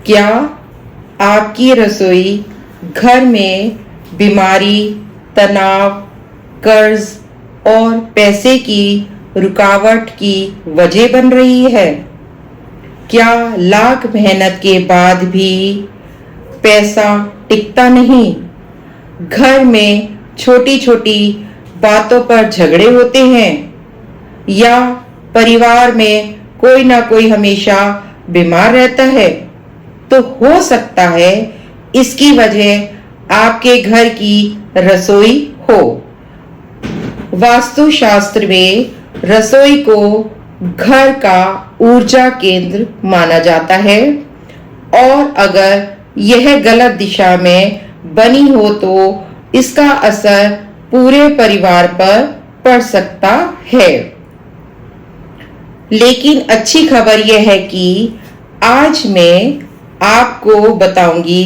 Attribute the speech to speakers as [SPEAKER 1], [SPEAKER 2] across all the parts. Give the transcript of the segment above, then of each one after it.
[SPEAKER 1] क्या आपकी रसोई घर में बीमारी, तनाव, कर्ज और पैसे की रुकावट की वजह बन रही है? क्या लाख मेहनत के बाद भी पैसा टिकता नहीं? घर में छोटी छोटी बातों पर झगड़े होते हैं या परिवार में कोई ना कोई हमेशा बीमार रहता है? तो हो सकता है इसकी वजह आपके घर की रसोई हो। वास्तुशास्त्र में रसोई को घर का ऊर्जा केंद्र माना जाता है और अगर यह गलत दिशा में बनी हो तो इसका असर पूरे परिवार पर पड़ सकता है। लेकिन अच्छी खबर यह है कि आज मैं आपको बताऊंगी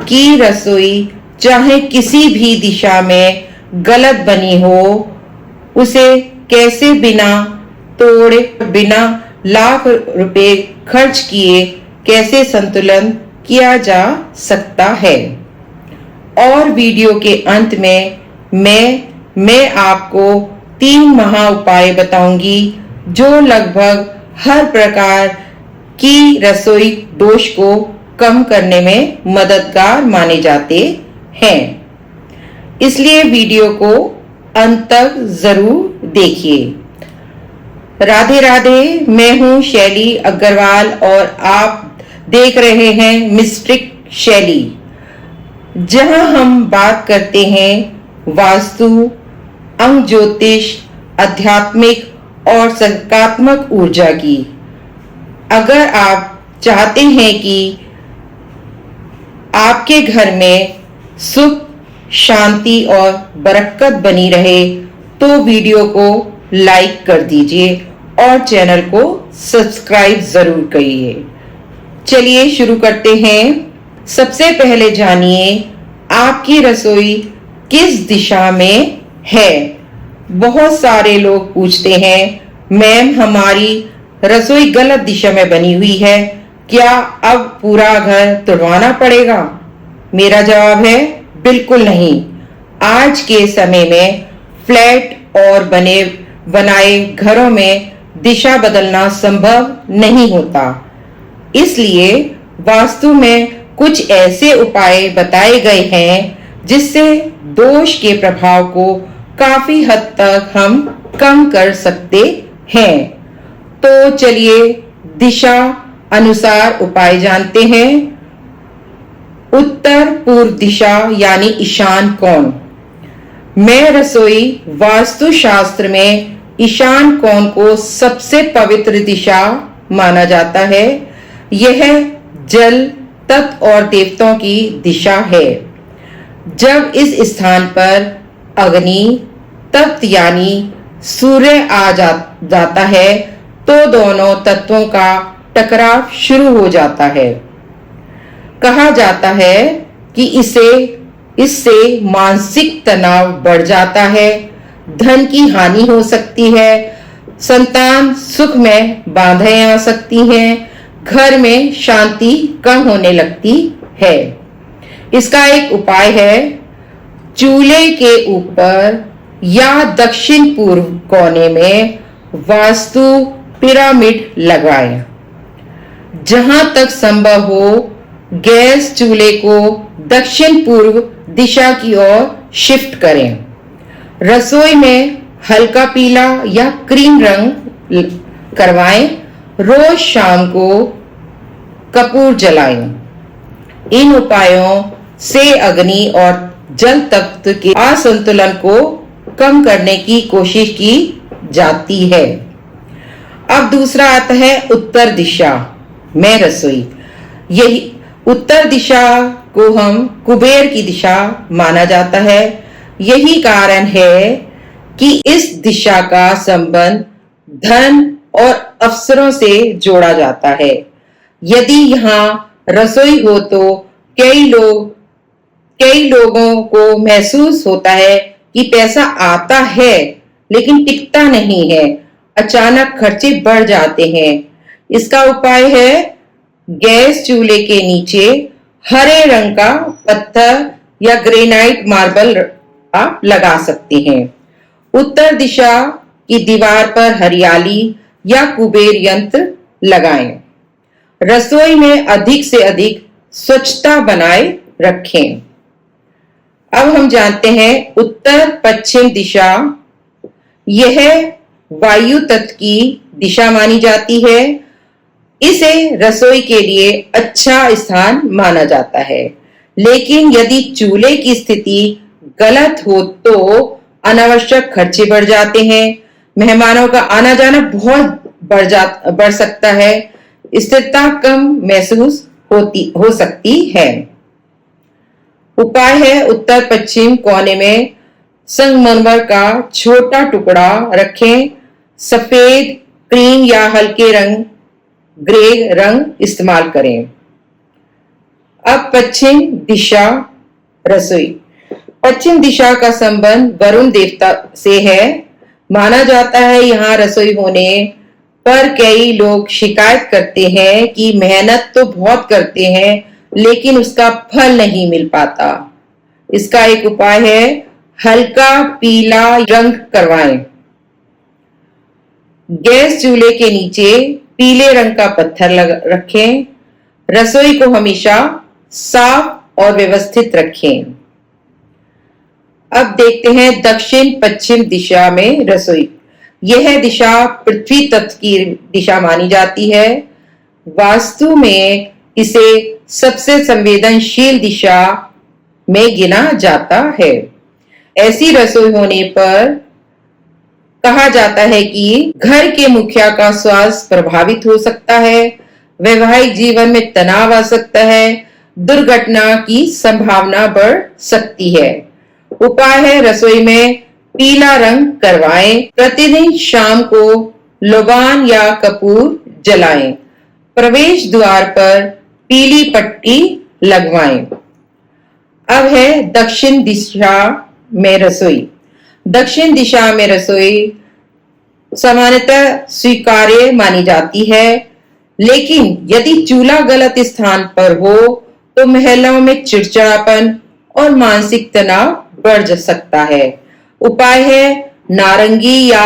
[SPEAKER 1] कि रसोई चाहे किसी भी दिशा में गलत बनी हो, उसे कैसे बिना तोड़े, बिना लाख रुपए खर्च किए कैसे संतुलन किया जा सकता है। और वीडियो के अंत में मैं आपको 3 महा उपाय बताऊंगी जो लगभग हर प्रकार की रसोई दोष को कम करने में मददगार माने जाते हैं। इसलिए वीडियो को अंत तक जरूर देखिए। राधे राधे, मैं हूं शैली अग्रवाल और आप देख रहे हैं मिस्टिक शैली, जहां हम बात करते हैं वास्तु, अंग ज्योतिष, आध्यात्मिक और सकारात्मक ऊर्जा की। अगर आप चाहते हैं कि आपके घर में सुख, शांति और बरकत बनी रहे तो वीडियो को लाइक कर दीजिए और चैनल को सब्सक्राइब जरूर करिए। चलिए शुरू करते हैं। सबसे पहले जानिए आपकी रसोई किस दिशा में है। बहुत सारे लोग पूछते हैं, मैम हमारी रसोई गलत दिशा में बनी हुई है, क्या अब पूरा घर तुड़वाना पड़ेगा? मेरा जवाब है बिल्कुल नहीं। आज के समय में फ्लैट और बनाए घरों में दिशा बदलना संभव नहीं होता। इसलिए वास्तु में कुछ ऐसे उपाय बताए गए हैं जिससे दोष के प्रभाव को काफी हद तक हम कम कर सकते हैं। तो चलिए दिशा अनुसार उपाय जानते हैं। उत्तर पूर्व दिशा यानी ईशान कोण। मैं रसोई वास्तु शास्त्र में ईशान कोण को सबसे पवित्र दिशा माना जाता है। यह जल, तत्व और देवताओं की दिशा है। जब इस स्थान पर अग्नि तत्व यानी सूर्य आ जाता है तो दोनों तत्वों का टकराव शुरू हो जाता है। कहा जाता है कि इससे मानसिक तनाव बढ़ जाता है, धन की हानि हो सकती है, संतान सुख में बाधाएं आ सकती हैं, घर में शांति कम होने लगती है। इसका एक उपाय है, चूल्हे के ऊपर या दक्षिण पूर्व कोने में वास्तु पिरामिड लगाएं। जहां तक संभव हो गैस चूल्हे को दक्षिण पूर्व दिशा की ओर शिफ्ट करें। रसोई में हल्का पीला या क्रीम रंग करवाएं। रोज शाम को कपूर जलाएं। इन उपायों से अग्नि और जल तत्व के असंतुलन को कम करने की कोशिश की जाती है। अब दूसरा आता है उत्तर दिशा में रसोई। यही उत्तर दिशा को हम कुबेर की दिशा माना जाता है। यही कारण है कि इस दिशा का संबंध धन और अवसरों से जोड़ा जाता है। यदि यहाँ रसोई हो तो कई लोगों को महसूस होता है कि पैसा आता है लेकिन टिकता नहीं है, अचानक खर्चे बढ़ जाते हैं। इसका उपाय है गैस चूल्हे के नीचे हरे रंग का पत्थर या ग्रेनाइट मार्बल आप लगा सकते हैं। उत्तर दिशा की दीवार पर हरियाली या कुबेर यंत्र लगाएं। रसोई में अधिक से अधिक स्वच्छता बनाए रखें। अब हम जानते हैं उत्तर पश्चिम दिशा। यह वायु तत्व की दिशा मानी जाती है। इसे रसोई के लिए अच्छा स्थान माना जाता है, लेकिन यदि चूल्हे की स्थिति गलत हो तो अनावश्यक खर्चे बढ़ जाते हैं। मेहमानों का आना जाना बहुत बढ़ सकता है। स्थिरता कम महसूस हो सकती है। उपाय है, उत्तर पश्चिम कोने में संगमरमर का छोटा टुकड़ा रखें। सफेद, क्रीम या हल्के रंग ग्रे रंग इस्तेमाल करें। अब पश्चिम दिशा रसोई। पश्चिम दिशा का संबंध वरुण देवता से है। माना जाता है यहाँ रसोई होने पर कई लोग शिकायत करते हैं कि मेहनत तो बहुत करते हैं लेकिन उसका फल नहीं मिल पाता। इसका एक उपाय है, हल्का पीला रंग करवाएं। गैस चूल्हे के नीचे पीले रंग का पत्थर रखें। रसोई को हमेशा साफ और व्यवस्थित रखें। अब देखते हैं दक्षिण पश्चिम दिशा में रसोई। यह दिशा पृथ्वी तत्व की दिशा मानी जाती है। वास्तु में इसे सबसे संवेदनशील दिशा में गिना जाता है। ऐसी रसोई होने पर कहा जाता है कि घर के मुखिया का स्वास्थ्य प्रभावित हो सकता है, वैवाहिक जीवन में तनाव आ सकता है, दुर्घटना की संभावना बढ़ सकती है। उपाय है, रसोई में पीला रंग करवाएं। प्रतिदिन शाम को लोबान या कपूर जलाएं। प्रवेश द्वार पर पीली पट्टी लगवाएं। अब है दक्षिण दिशा में रसोई। दक्षिण दिशा में रसोई सामान्यतः स्वीकार्य मानी जाती है, लेकिन यदि चूल्हा गलत स्थान पर हो तो महिलाओं में चिड़चिड़ापन और मानसिक तनाव बढ़ सकता है। उपाय है, नारंगी या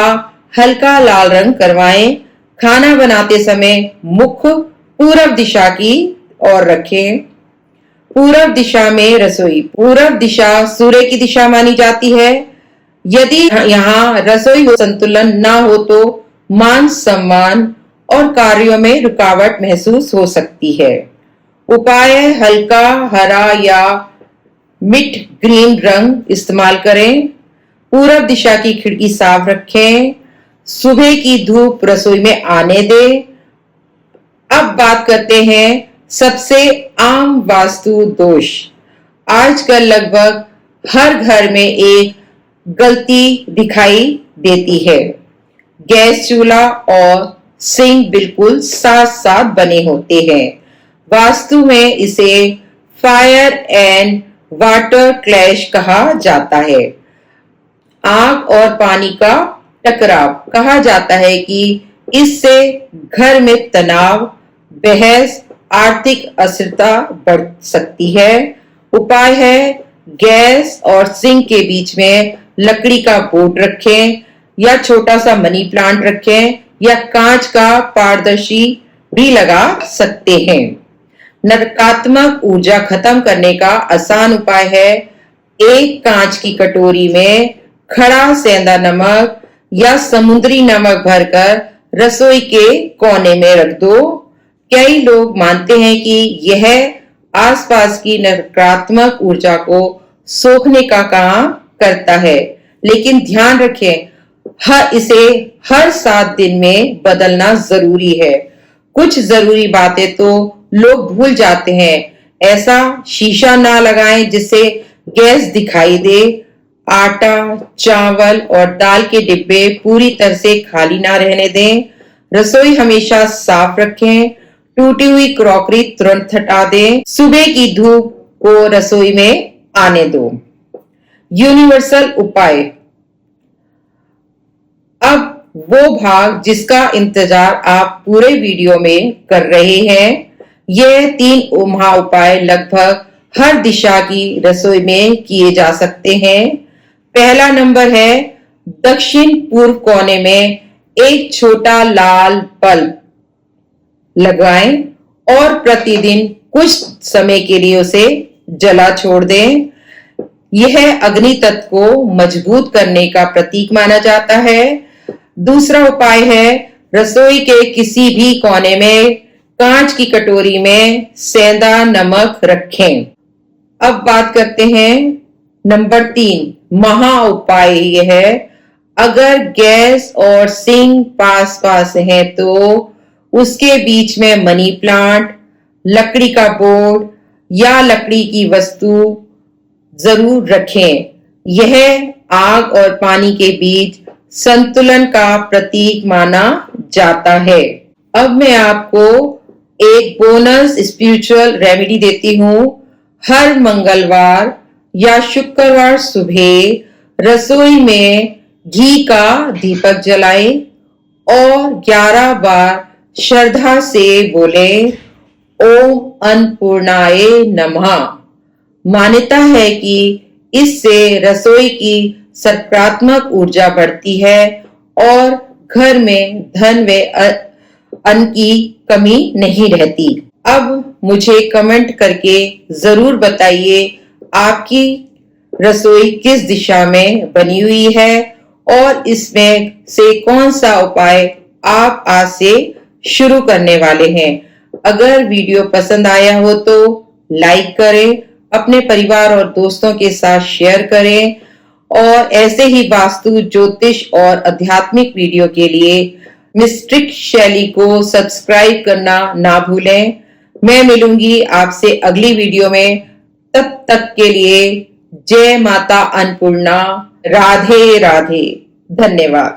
[SPEAKER 1] हल्का लाल रंग करवाएं। खाना बनाते समय मुख पूरब दिशा की ओर रखें। पूरब दिशा में रसोई। पूरब दिशा सूर्य की दिशा मानी जाती है। यदि यहाँ रसोई संतुलन ना हो तो मान सम्मान और कार्यों में रुकावट महसूस हो सकती है। उपाय है, हल्का हरा या मिट ग्रीन रंग इस्तेमाल करें। पूरब दिशा की खिड़की साफ रखें। सुबह की धूप रसोई में आने दें। अब बात करते हैं सबसे आम वास्तु दोष। आजकल लगभग हर घर में एक गलती दिखाई देती है। गैस चूल्हा और सिंक बिल्कुल साथ साथ बने होते हैं। वास्तु में इसे फायर एंड वाटर क्लैश कहा जाता है। आग और पानी का टकराव। कहा जाता है कि इससे घर में तनाव, बहस, आर्थिक अस्थिरता बढ़ सकती है। उपाय है, गैस और सिंक के बीच में लकड़ी का बोर्ड रखें या छोटा सा मनी प्लांट रखें या कांच का पारदर्शी भी लगा सकते हैं। नकारात्मक ऊर्जा खत्म करने का आसान उपाय है, एक कांच की कटोरी में खड़ा सेंधा नमक या समुद्री नमक भरकर रसोई के कोने में रख दो। कई लोग मानते हैं कि यह आसपास की नकारात्मक ऊर्जा को सोखने का काम करता है, लेकिन ध्यान रखें, इसे हर 7 दिन में बदलना जरूरी है। कुछ जरूरी बातें तो लोग भूल जाते हैं। ऐसा शीशा ना लगाएं जिससे गैस दिखाई दे। आटा, चावल और दाल के डिब्बे पूरी तरह से खाली ना रहने दें। रसोई हमेशा साफ रखें। टूटी हुई क्रॉकरी तुरंत हटा दें। सुबह की धूप को रसोई में आने दो। यूनिवर्सल उपाय। अब वो भाग जिसका इंतजार आप पूरे वीडियो में कर रहे हैं। ये 3 महा उपाय लगभग हर दिशा की रसोई में किए जा सकते हैं। पहला नंबर है, दक्षिण पूर्व कोने में एक छोटा लाल बल्ब लगाएं और प्रतिदिन कुछ समय के लिए उसे जला छोड़ दें। यह अग्नि तत्व को मजबूत करने का प्रतीक माना जाता है। दूसरा उपाय है, रसोई के किसी भी कोने में कांच की कटोरी में सेंधा नमक रखें। अब बात करते हैं नंबर 3 महा उपाय। यह है, अगर गैस और सिंक पास पास है तो उसके बीच में मनी प्लांट, लकड़ी का बोर्ड या लकड़ी की वस्तु जरूर रखें। यह आग और पानी के बीच संतुलन का प्रतीक माना जाता है। अब मैं आपको एक बोनस स्पिरिचुअल रेमेडी देती हूँ। हर मंगलवार या शुक्रवार सुबह रसोई में घी का दीपक जलाएं और 11 बार श्रद्धा से बोले, ओम अन्नपूर्णाय नमः। मान्यता है कि इससे रसोई की सकारात्मक ऊर्जा बढ़ती है और घर में धन व अन्न की कमी नहीं रहती। अब मुझे कमेंट करके जरूर बताइए आपकी रसोई किस दिशा में बनी हुई है और इसमें से कौन सा उपाय आप आज से शुरू करने वाले हैं। अगर वीडियो पसंद आया हो तो लाइक करें, अपने परिवार और दोस्तों के साथ शेयर करें और ऐसे ही वास्तु, ज्योतिष और आध्यात्मिक वीडियो के लिए मिस्ट्रिक शैली को सब्सक्राइब करना ना भूलें। मैं मिलूंगी आपसे अगली वीडियो में। तब तक के लिए जय माता अन्नपूर्णा। राधे राधे। धन्यवाद।